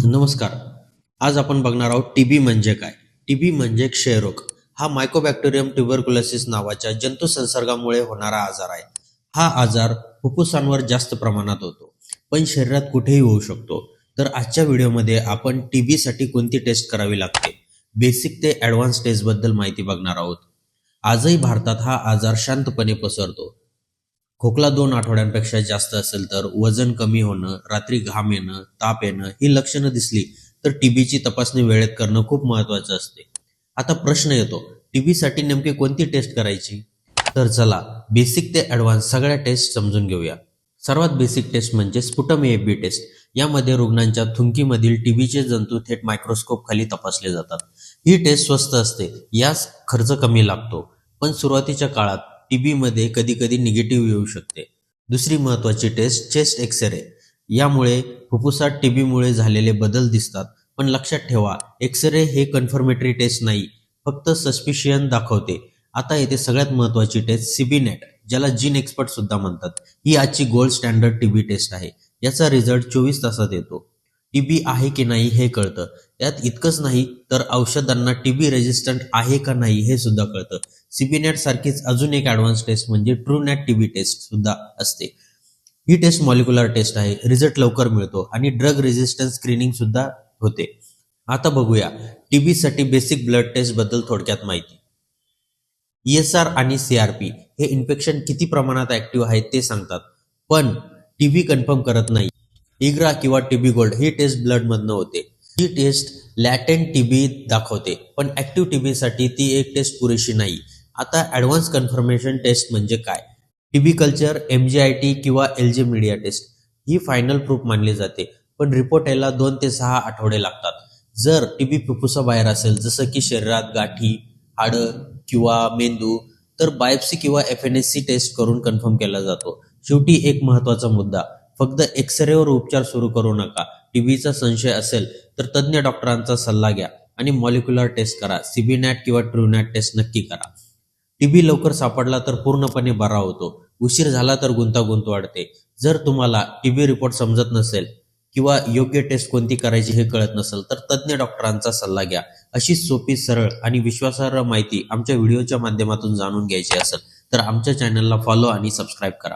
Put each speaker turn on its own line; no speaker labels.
नमस्कार. आज आपण बघणार आहोत टीबी म्हणजे काय? टीबी म्हणजे क्षयरोग. हा मायकोबॅक्टेरियम ट्युबरक्युलोसिस नावाच्या जंतू संसर्गामुळे होणारा आजार आहे. हा आजार फुफ्फुसांवर जास्त प्रमाणात होतो, पण शरीरात कुठेही होऊ शकतो. तर आजच्या व्हिडिओमध्ये आपण टीबीसाठी कोणती टेस्ट करावी लागते, बेसिक ते ॲडव्हान्स टेस्टबद्दल माहिती बघणार आहोत. आजही भारतात हा आजार शांतपणे पसरतो. खोकला 2 आठवड्यांपेक्षा जास्त असेल तर, वजन कमी होणं, रात्री घाम येणं, ताप येणं ही लक्षणं दिसली तर टीबीची तपासणी वेळेत करणं खूप महत्त्वाचं असते. आता प्रश्न येतो, टीबीसाठी नेमकी कोणती टेस्ट करायची? तर चला बेसिक ते ॲडव्हान्स सगळ्या टेस्ट समजून घेऊया. सर्वात बेसिक टेस्ट म्हणजे स्पुटम एएफबी टेस्ट. यामध्ये रुग्णांच्या थुंकीमधील टीबीचे जंतू थेट मायक्रोस्कोप खाली तपासले जातात. ही टेस्ट स्वस्त असते, यास खर्च कमी लागतो, पण सुरुवातीच्या काळात टीबीमध्ये कधीकधी निगेटिव्ह येऊ शकते. दुसरी महत्त्वाची टेस्ट चेस्ट एक्स-रे. यामुळे फुफ्फुसात टीबीमुळे झालेले बदल दिसतात, पण लक्षात ठेवा एक्स-रे हे कन्फर्मेटरी टेस्ट नाही, फक्त सस्पिशियन दाखवते. आता येथे सगळ्यात महत्त्वाची टेस्ट सीबी-नेट, ज्याला जीन एक्सपर्ट सुद्धा म्हणतात. ही आजची गोल्ड स्टँडर्ड टीबी टेस्ट आहे. याचा रिझल्ट 24 तासात येतो. टीबी आहे की नाही हे कळतं. यात इतकंच नाही तर औषधांना टीबी रेजिस्टंट आहे का नाही हे सुद्धा कळतं. सीबीनेट सारखीच अजून एक ॲडव्हान्स टेस्ट म्हणजे ट्रूनॅट टीबी टेस्ट सुद्धा असते. ही टेस्ट मॉलिक्युलर टेस्ट आहे, रिझल्ट लवकर मिळतो आणि ड्रग रेजिस्टन्स स्क्रीनिंग सुद्धा होते. आता बघूया टीबीसाठी बेसिक ब्लड टेस्ट बद्दल थोडक्यात माहिती. ESR आणि CRP हे इन्फेक्शन किती प्रमाणात ऍक्टिव्ह आहेत ते सांगतात, पण टीबी कन्फर्म करत नाही. इग्रा किंवा टीबी गोल्ड ही टेस्ट ब्लडमधनं होते. ही टेस्ट लॅटेंट टीबी दाखवते, पण ऍक्टिव्ह टीबीसाठी ती एक टेस्ट पुरेशी नाही. आता ॲडव्हान्स कन्फर्मेशन टेस्ट म्हणजे काय? टीबी कल्चर, MGIT किंवा LG मीडिया टेस्ट ही फायनल प्रूफ मानली जाते, पण रिपोर्ट यायला 2 ते 6 आठवडे लागतात. जर टीबी फुफ्फुसाबाहेर असेल, जसं की शरीरात गाठी, हाडं किंवा मेंदू, तर बायोप्सी किंवा FNSC टेस्ट करून कन्फर्म केला जातो. शेवटी एक महत्त्वाचा मुद्दा, फक्त एक्सरेवर उपचार सुरू करू नका. टीबीचा संशय असेल तर तज्ज्ञ डॉक्टरांचा सल्ला घ्या आणि मॉलिक्युलर टेस्ट करा. सीबीनॅट किंवा ट्रूनॅट टेस्ट नक्की करा. टीबी लवकर सापडला तर पूर्णपणे बरा होतो, उशीर झाला तर गुंतागुंत वाढते. जर तुम्हाला टीबी रिपोर्ट समजत नसेल किंवा योग्य टेस्ट कोणती करायची हे कळत नसेल तर तज्ज्ञ डॉक्टरांचा सल्ला घ्या. अशी सोपी, सरळ आणि विश्वासार्ह माहिती आमच्या व्हिडिओच्या माध्यमातून जाणून घ्यायची असेल तर आमच्या चॅनलला फॉलो आणि सबस्क्राईब करा.